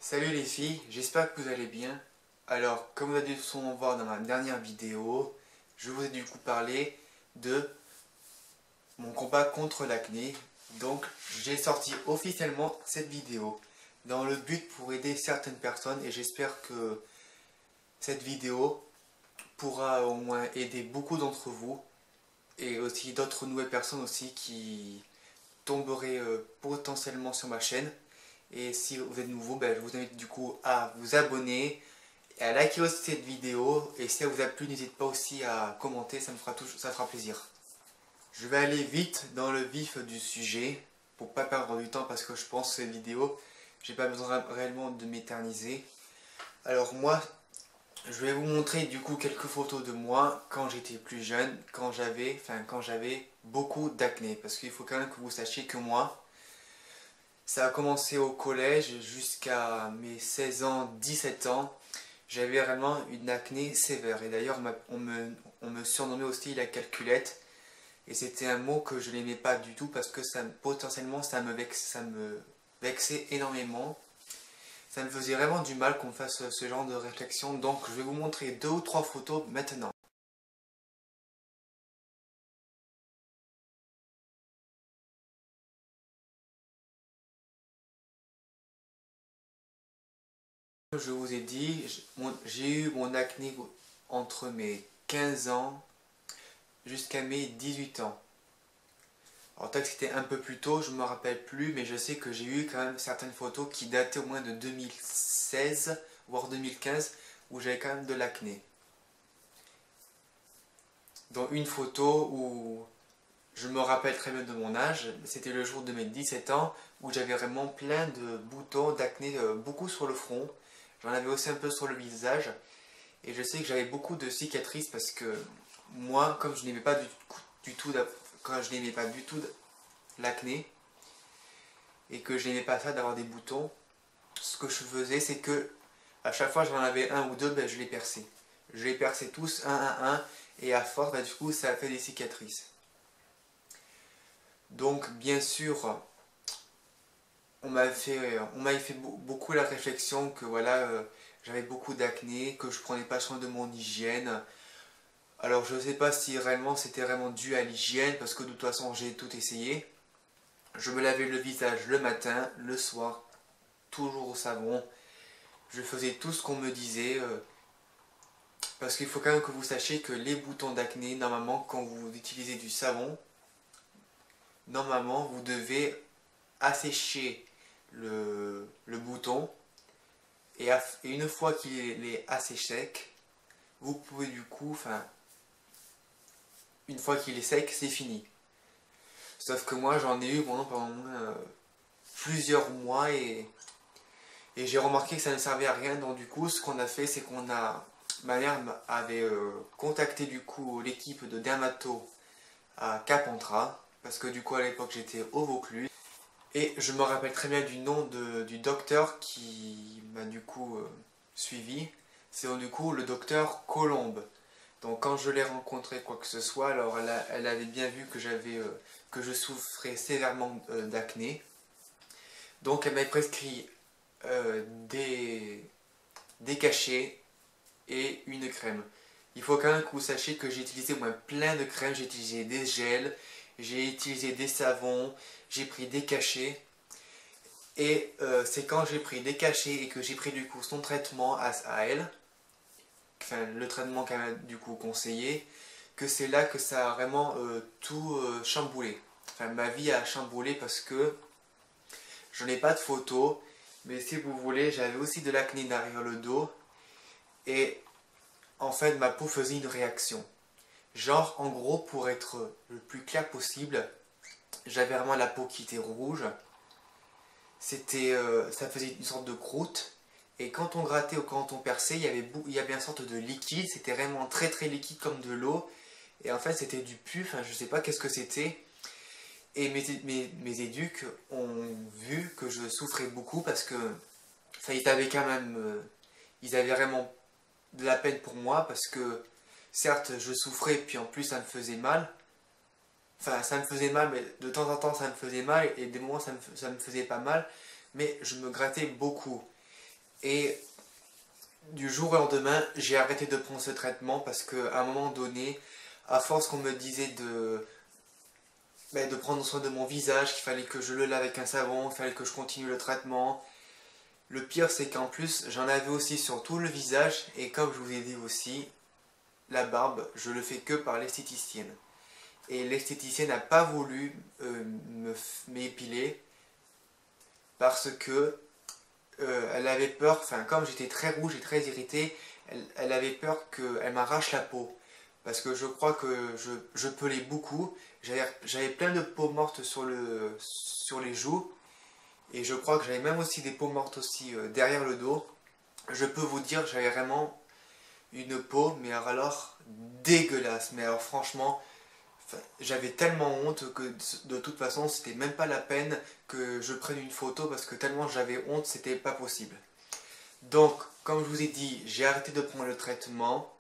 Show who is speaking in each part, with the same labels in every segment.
Speaker 1: Salut les filles, j'espère que vous allez bien. Alors, comme vous avez dû sûrement voir dans ma dernière vidéo, je vous ai du coup parlé de mon combat contre l'acné. Donc, j'ai sorti officiellement cette vidéo dans le but pour aider certaines personnes et j'espère que cette vidéo pourra au moins aider beaucoup d'entre vous et aussi d'autres nouvelles personnes aussi qui tomberaient potentiellement sur ma chaîne. Et si vous êtes nouveau, je vous invite du coup à vous abonner et à liker aussi cette vidéo. Et si elle vous a plu, n'hésitez pas aussi à commenter, ça fera plaisir. Je vais aller vite dans le vif du sujet pour pas perdre du temps parce que je pense que cette vidéo, j'ai pas besoin réellement de m'éterniser. Alors moi, je vais vous montrer du coup quelques photos de moi quand j'étais plus jeune, quand j'avais beaucoup d'acné. Parce qu'il faut quand même que vous sachiez que moi, ça a commencé au collège jusqu'à mes 16 ans, 17 ans. J'avais vraiment une acné sévère. Et d'ailleurs, on me surnommait aussi la calculette. Et c'était un mot que je n'aimais pas du tout parce que potentiellement ça me vexait énormément. Ça me faisait vraiment du mal qu'on fasse ce genre de réflexion. Donc je vais vous montrer 2 ou 3 photos maintenant. Je vous ai dit, j'ai eu mon acné entre mes 15 ans jusqu'à mes 18 ans. Alors peut-être que c'était un peu plus tôt, je ne me rappelle plus, mais je sais que j'ai eu quand même certaines photos qui dataient au moins de 2016, voire 2015, où j'avais quand même de l'acné. Dont une photo où je me rappelle très bien de mon âge, c'était le jour de mes 17 ans, où j'avais vraiment plein de boutons d'acné, beaucoup sur le front. J'en avais aussi un peu sur le visage. Et je sais que j'avais beaucoup de cicatrices parce que moi, comme je n'aimais pas du tout, quand je n'aimais pas du tout l'acné, et que je n'aimais pas ça d'avoir des boutons, ce que je faisais c'est que à chaque fois j'en avais un ou deux, je les perçais. Je les perçais tous un et à force du coup ça a fait des cicatrices. Donc bien sûr on m'avait fait beaucoup la réflexion que voilà j'avais beaucoup d'acné, que je prenais pas soin de mon hygiène. Alors je ne sais pas si réellement c'était vraiment dû à l'hygiène parce que de toute façon j'ai tout essayé. Je me lavais le visage le matin, le soir, toujours au savon. Je faisais tout ce qu'on me disait. Parce qu'il faut quand même que vous sachiez que les boutons d'acné, normalement, quand vous utilisez du savon, normalement, vous devez assécher le bouton. Et une fois qu'il est assez sec, vous pouvez du coup, une fois qu'il est sec, c'est fini. Sauf que moi, j'en ai eu pendant plusieurs mois et j'ai remarqué que ça ne servait à rien. Donc du coup, ce qu'on a fait, c'est ma mère avait contacté du coup l'équipe de dermato à Carpentras, parce que du coup à l'époque j'étais au Vaucluse. Et je me rappelle très bien du nom du docteur qui m'a du coup suivi. C'est du coup le docteur Colombe. Donc quand je l'ai rencontré quoi que ce soit, alors elle avait bien vu que je souffrais sévèrement d'acné. Donc elle m'a prescrit des cachets et une crème. Il faut quand même que vous sachiez que j'ai utilisé moi, plein de crèmes, j'ai utilisé des gels, j'ai utilisé des savons, j'ai pris des cachets. Et c'est quand j'ai pris des cachets et que j'ai pris du coup son traitement à elle, enfin le traitement qu'elle m'a du coup conseillé, que c'est là que ça a vraiment tout chamboulé. Enfin ma vie a chamboulé parce que je n'ai pas de photos, mais si vous voulez, j'avais aussi de l'acné derrière le dos et en fait ma peau faisait une réaction. Genre en gros pour être le plus clair possible, j'avais vraiment la peau qui était rouge, ça faisait une sorte de croûte et quand on grattait ou quand on perçait, il y avait une sorte de liquide, c'était vraiment très très liquide comme de l'eau et en fait c'était du pu, enfin je sais pas qu'est-ce que c'était. Et mes éduques ont vu que je souffrais beaucoup parce que ils avaient quand même ils avaient vraiment de la peine pour moi parce que certes je souffrais puis en plus ça me faisait mal. Enfin ça me faisait mal mais de temps en temps ça me faisait mal et des moments ça me faisait pas mal mais je me grattais beaucoup. Et du jour au lendemain, j'ai arrêté de prendre ce traitement parce qu'à un moment donné, à force qu'on me disait de prendre soin de mon visage, qu'il fallait que je le lave avec un savon, qu'il fallait que je continue le traitement. Le pire, c'est qu'en plus, j'en avais aussi sur tout le visage, et comme je vous ai dit aussi, la barbe, je le fais que par l'esthéticienne. Et l'esthéticienne n'a pas voulu m'épiler parce que elle avait peur, enfin comme j'étais très rouge et très irrité, elle avait peur qu'elle m'arrache la peau. Parce que je crois que je pelais beaucoup, j'avais plein de peaux mortes sur les joues, et je crois que j'avais même aussi des peaux mortes aussi derrière le dos. Je peux vous dire, j'avais vraiment une peau, mais alors dégueulasse. Mais alors franchement, j'avais tellement honte que de toute façon, c'était même pas la peine que je prenne une photo parce que tellement j'avais honte, c'était pas possible. Donc, comme je vous ai dit, j'ai arrêté de prendre le traitement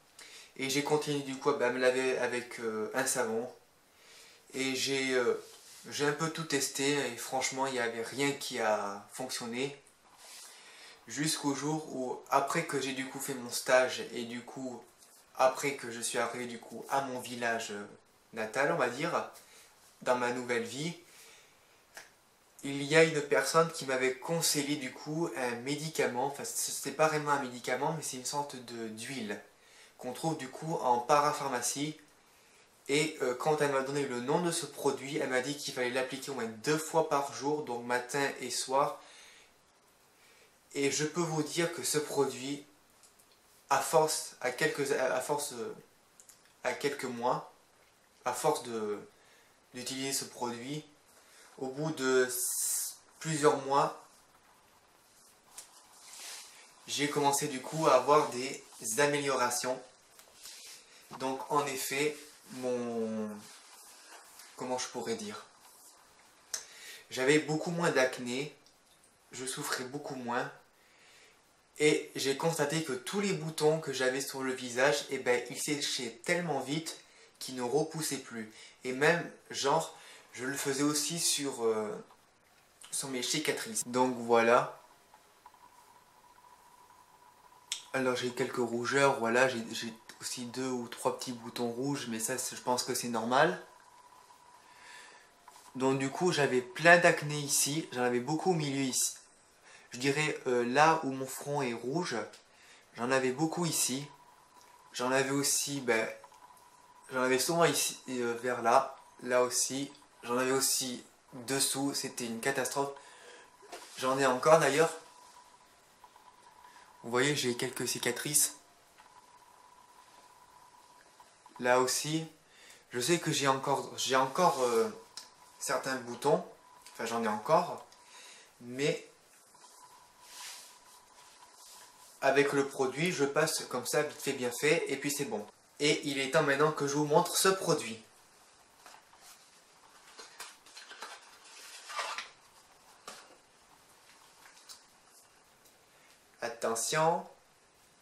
Speaker 1: et j'ai continué du coup à me laver avec un savon. Et j'ai un peu tout testé et franchement, il n'y avait rien qui a fonctionné. Jusqu'au jour où, après que j'ai du coup fait mon stage et du coup, après que je suis arrivé du coup à mon village natal, on va dire, dans ma nouvelle vie, il y a une personne qui m'avait conseillé du coup un médicament, enfin c'était pas vraiment un médicament, mais c'est une sorte d'huile qu'on trouve du coup en parapharmacie. Et quand elle m'a donné le nom de ce produit, elle m'a dit qu'il fallait l'appliquer au moins 2 fois par jour, donc matin et soir. Et je peux vous dire que ce produit, à force, à quelques mois, à force d'utiliser ce produit, au bout de plusieurs mois, j'ai commencé du coup à avoir des améliorations. Donc en effet, comment je pourrais dire, j'avais beaucoup moins d'acné, je souffrais beaucoup moins, et j'ai constaté que tous les boutons que j'avais sur le visage, eh ben, ils séchaient tellement vite qu'ils ne repoussaient plus. Et même, genre, je le faisais aussi sur mes cicatrices. Donc voilà. Alors j'ai quelques rougeurs, voilà, j'ai aussi 2 ou 3 petits boutons rouges, mais ça je pense que c'est normal. Donc du coup j'avais plein d'acné ici, j'en avais beaucoup au milieu ici. Je dirais là où mon front est rouge, j'en avais beaucoup ici. J'en avais aussi, ben, j'en avais souvent ici, vers là, là aussi. J'en avais aussi dessous, c'était une catastrophe. J'en ai encore d'ailleurs. Vous voyez, j'ai quelques cicatrices. Là aussi. Je sais que j'ai encore certains boutons. Enfin, j'en ai encore. Mais avec le produit, je passe comme ça, vite fait, bien fait. Et puis c'est bon. Et il est temps maintenant que je vous montre ce produit. Attention,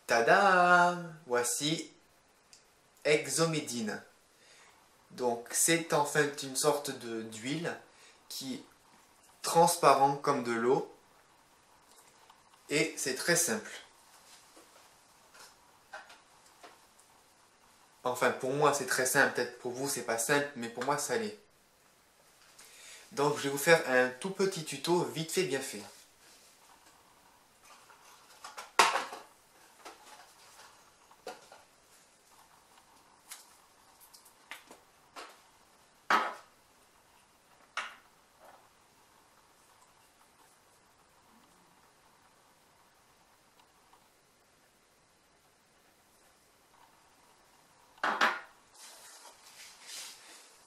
Speaker 1: tadam! Voici Exomédine. Donc c'est en fait une sorte d'huile qui est transparent comme de l'eau et c'est très simple. Enfin pour moi c'est très simple, peut-être pour vous c'est pas simple, mais pour moi ça l'est. Donc je vais vous faire un tout petit tuto vite fait bien fait.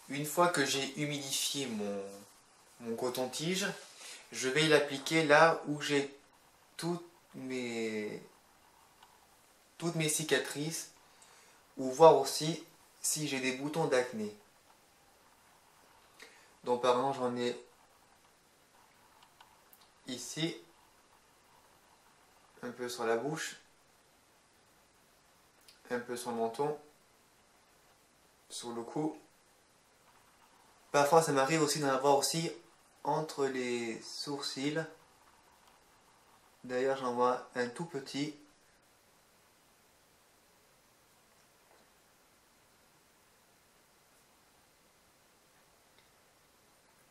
Speaker 1: Une fois que j'ai humidifié mon coton-tige, je vais l'appliquer là où j'ai toutes mes cicatrices, ou voir aussi si j'ai des boutons d'acné. Donc par exemple j'en ai ici, un peu sur la bouche, un peu sur le menton, sur le cou. Parfois ça m'arrive aussi d'en avoir aussi entre les sourcils. D'ailleurs, j'en vois un tout petit.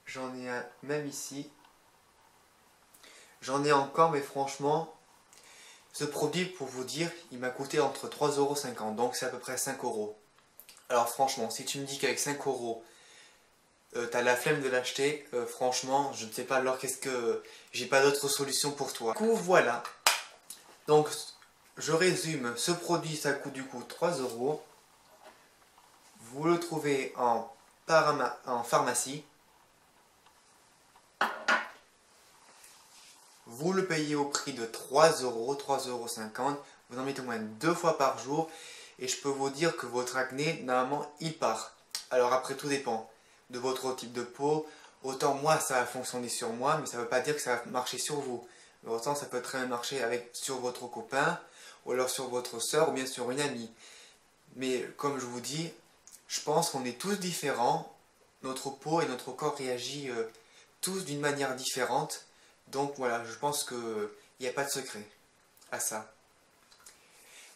Speaker 1: J'en ai un même ici. J'en ai encore, mais franchement, ce produit, pour vous dire, il m'a coûté entre 3,50 €, donc c'est à peu près 5 €. Alors franchement, si tu me dis qu'avec 5 €, t'as la flemme de l'acheter, franchement, je ne sais pas alors qu'est-ce que... J'ai pas d'autre solution pour toi. Du coup, voilà. Donc, je résume, ce produit, ça coûte du coup 3 €. Vous le trouvez en pharmacie. Vous le payez au prix de 3 €, 3,50 €. Vous en mettez au moins 2 fois par jour. Et je peux vous dire que votre acné, normalement, il part. Alors après, tout dépend de votre type de peau. Autant moi, ça a fonctionné sur moi, mais ça ne veut pas dire que ça va marcher sur vous. Mais autant ça peut très bien marcher sur votre copain, ou alors sur votre soeur, ou bien sur une amie. Mais comme je vous dis, je pense qu'on est tous différents. Notre peau et notre corps réagissent tous d'une manière différente. Donc voilà, je pense qu'il n'y a pas de secret à ça.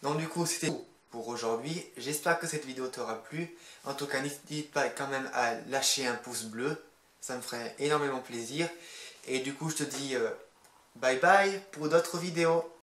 Speaker 1: Donc du coup, c'était tout pour aujourd'hui. J'espère que cette vidéo t'aura plu. En tout cas, n'hésite pas quand même à lâcher un pouce bleu. Ça me ferait énormément plaisir. Et du coup, je te dis bye bye pour d'autres vidéos.